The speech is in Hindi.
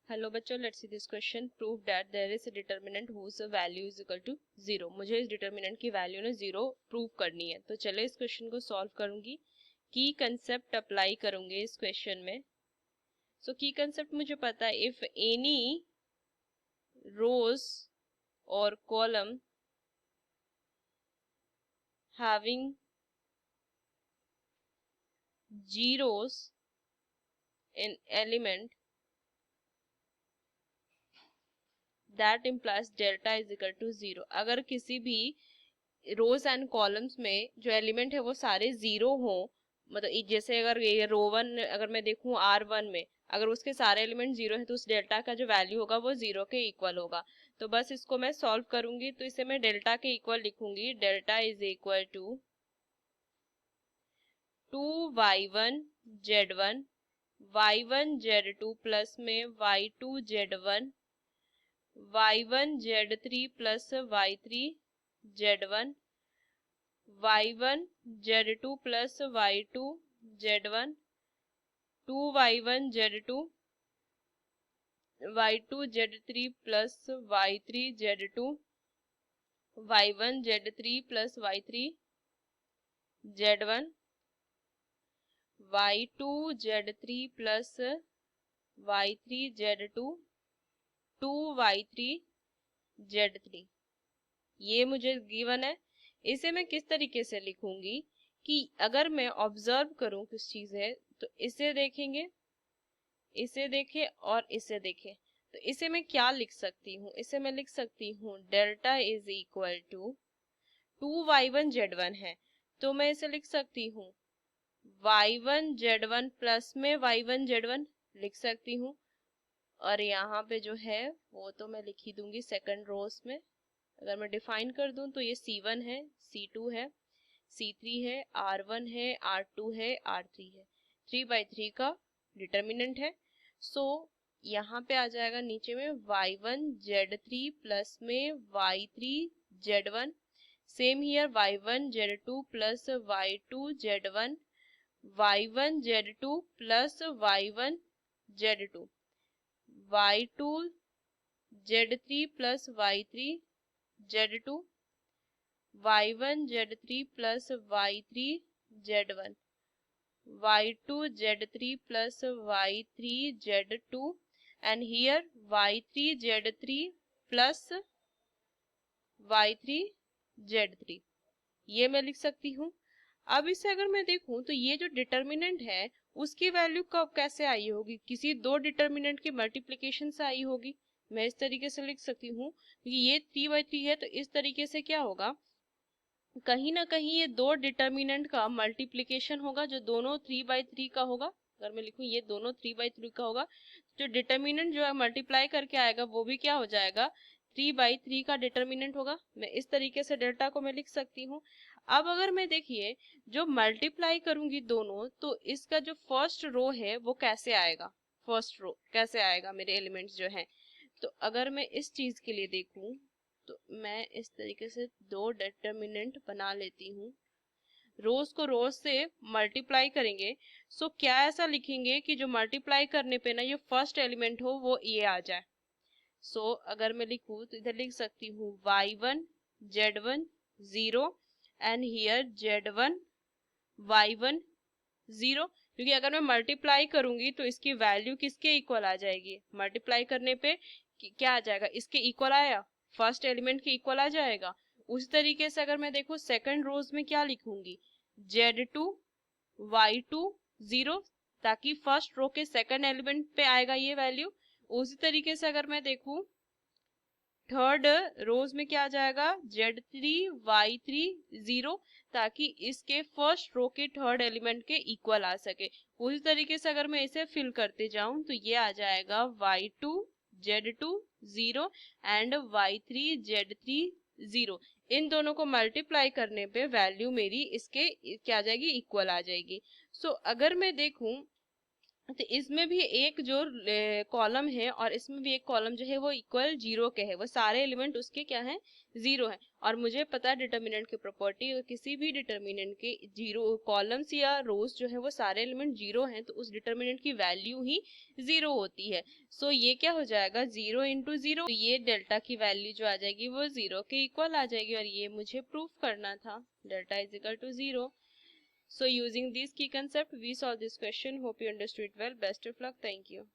हेलो बच्चों, let's see this question. Prove that there is a determinant whose value is equal to 0। मुझे इस डिटर्मिनेंट की वैल्यू ने 0 प्रूव करनी है। तो चले इस क्वेश्चन को सॉल्व करूंगी। की कंसेप्ट अप्लाई करूंगे इस क्वेश्चन में। सो की कंसेप्ट मुझे पता है, इफ एनी रोज और column having zeros in element that implies delta is equal to 0। अगर किसी भी रोज एंड कॉलम्स में जो एलिमेंट है वो सारे जीरो हो, मतलब जैसे अगर ये रो वन अगर मैं देखूं R1 में, अगर उसके सारे एलिमेंट जीरो है तो उस डेल्टा का जो वैल्यू होगा वो जीरो के इक्वल होगा। तो बस इसको मैं सॉल्व करूंगी, तो इसे मैं डेल्टा के इक्वल लिखूंगी। Delta is equal to 2y1z1 y1z2 plus में y2z1 y1z3 plus y3z1 y1z2 plus y2z1 2y1z2 y2z3 plus y3z2 y1z3 plus y3z1 y2z3 plus y3z2 2y3z3। ये मुझे गिवन है। इसे मैं किस तरीके से लिखूंगी कि अगर मैं ऑब्जर्व करूं किस चीज है, तो इसे देखेंगे, इसे देखें और इसे देखें, तो इसे मैं क्या लिख सकती हूँ? इसे मैं लिख सकती हूँ delta is equal to 2y1z1 है, तो मैं इसे लिख सकती हूँ y1z1 प्लस में y1z1 लिख सकती हूँ। और यहाँ पे जो है वो तो मैं लिख ही दूंगी सेकंड रोज में। अगर मैं डिफाइन कर दूं तो ये C1 है, C2 है, C3 है, R1 है, R2 है, R3 है। 3/3 का डिटर्मिनेंट है। सो यहाँ पे आ जाएगा नीचे में y1z3 प्लस में y3z1, same here y1z2 plus y2z1 y1z2 plus y1z2 y2z3 plus y3z2 y1z3 plus y3z1 y2z3 plus y3z2 and here y3z3 plus y3z3। ये मैं लिख सकती हूँ। अब इसे अगर मैं देखूं तो ये जो डिटर्मिनेंट है उसकी वैल्यू कब कैसे आई होगी? किसी दो डिटर्मिनेंट की मल्टीप्लिकेशन से आई होगी। मैं इस तरीके से लिख सकती हूँ कि ये 3/3 है, तो इस तरीके से क्या होगा, कहीं ना कहीं ये दो डिटर्मिनेंट का मल्टीप्लिकेशन होगा जो दोनों 3/3 का होगा। अगर मैं लिखूं ये दोनों 3/3 का होगा, जो डिटर्मिनेंट जो है मल्टीप्लाई करके आएगा वो भी क्या हो जाएगा, 3/3 का डिटर्मिनेंट होगा। मैं इस तरीके से डेल्टा को मैं लिख सकती हूँ। अब अगर मैं देखिए जो मल्टीप्लाई करूंगी दोनों, तो इसका जो फर्स्ट रो है वो कैसे आएगा, फर्स्ट रो कैसे आएगा मेरे एलिमेंट्स जो हैं। तो अगर मैं इस चीज के लिए देखूं तो मैं इस तरीके से दो डिटर्मिनेंट बना लेती हूँ। रोज को रोज से मल्टीप्लाई करेंगे, सो क्या ऐसा लिखेंगे कि जो मल्टीप्लाई करने पे ना ये फर्स्ट एलिमेंट हो वो ये आ जाए। सो अगर मैं लिखूं तो इधर लिख सकती हूँ y1 z1 0 and here z1 y1 0, क्योंकि अगर मैं मल्टीप्लाई करूंगी तो इसकी वैल्यू किसके इक्वल आ जाएगी, मल्टीप्लाई करने पे क्या आ जाएगा, इसके इक्वल आया, फर्स्ट एलिमेंट के इक्वल आ जाएगा। उसी तरीके से अगर मैं देखूं सेकंड रोज में क्या लिखूंगी, z2 y2 0, ताकि फर्स्ट रो के सेकंड एलिमेंट पे आएगा ये वैल्यू। उसी तरीके से अगर मैं देखूं थर्ड रोज में क्या आ जाएगा, z3 y3 0, ताकि इसके फर्स्ट रो के थर्ड एलिमेंट के इक्वल आ सके। उसी तरीके से अगर मैं इसे फिल करते जाऊं तो ये आ जाएगा y2 z2 0 and y3 z3 0। इन दोनों को मल्टीप्लाई करने पे वैल्यू मेरी इसके क्या आ जाएगी, इक्वल आ जाएगी। सो अगर मैं देखूं तो इसमें भी एक जो कॉलम है और इसमें भी एक कॉलम जो है वो इक्वल जीरो के है, वो सारे एलिमेंट उसके क्या है, जीरो है। और मुझे पता है डिटर्मिनेंट की प्रॉपर्टी, किसी भी डिटर्मिनेंट के जीरो कॉलम्स या रोज जो है वो सारे एलिमेंट जीरो हैं, तो उस डिटर्मिनेंट की वैल्यू ही जीरो होती है। सो ये क्या हो जाएगा, जीरो इंटू जीरो, तो ये डेल्टा की वैल्यू जो आ जाएगी वो जीरो के इक्वल आ जाएगी, और ये मुझे प्रूफ करना था, delta is equal to zero. So using these key concepts, we solve this question. Hope you understood it well. Best of luck. Thank you.